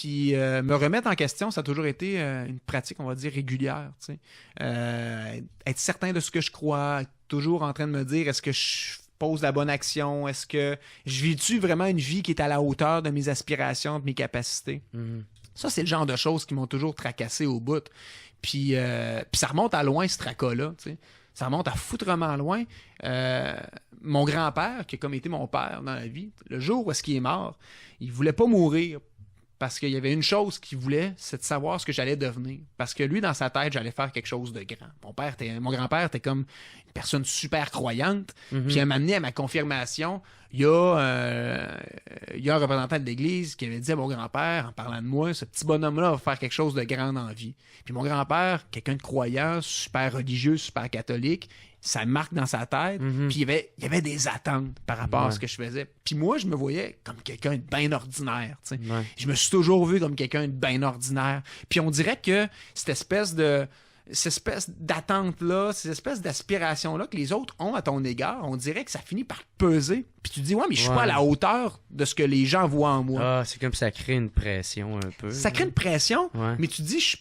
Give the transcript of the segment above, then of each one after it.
Puis me remettre en question, ça a toujours été une pratique, on va dire, régulière. Être certain de ce que je crois, être toujours en train de me dire, est-ce que je pose la bonne action? Est-ce que je vis-tu vraiment une vie qui est à la hauteur de mes aspirations, de mes capacités? Ça, c'est le genre de choses qui m'ont toujours tracassé au bout. Puis ça remonte à loin, ce tracas-là. T'sais. Ça remonte à foutrement loin. Mon grand-père, qui a comme été mon père dans la vie, le jour où est-ce qu'il est mort, il voulait pas mourir parce qu'il y avait une chose qu'il voulait, c'est de savoir ce que j'allais devenir. Parce que lui, dans sa tête, j'allais faire quelque chose de grand. Mon grand-père était comme une personne super croyante. Puis il m'a amené à ma confirmation. Il y a un représentant de l'Église qui avait dit à mon grand-père, en parlant de moi, ce petit bonhomme-là va faire quelque chose de grand dans la vie. Puis mon grand-père, quelqu'un de croyant, super religieux, super catholique, ça marque dans sa tête. Puis il y avait des attentes par rapport à ce que je faisais. Puis moi, je me voyais comme quelqu'un de bien ordinaire. Je me suis toujours vu comme quelqu'un de bien ordinaire. Puis on dirait que cette espèce d'attente-là, ces espèces d'aspirations-là que les autres ont à ton égard, on dirait que ça finit par te peser. Puis tu te dis, ouais, mais je suis pas à la hauteur de ce que les gens voient en moi. Ah, c'est comme ça crée une pression un peu. Ça crée une pression, mais tu te dis, je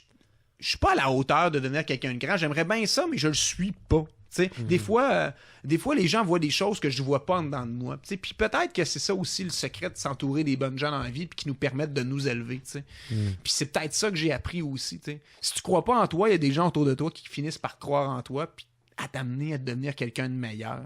suis pas à la hauteur de devenir quelqu'un de grand. J'aimerais bien ça, mais je le suis pas. Des fois, les gens voient des choses que je vois pas en dedans de moi. Puis peut-être que c'est ça aussi le secret de s'entourer des bonnes gens dans la vie puis qui nous permettent de nous élever. Puis c'est peut-être ça que j'ai appris aussi. Si tu crois pas en toi, il y a des gens autour de toi qui finissent par croire en toi puis à t'amener à devenir quelqu'un de meilleur.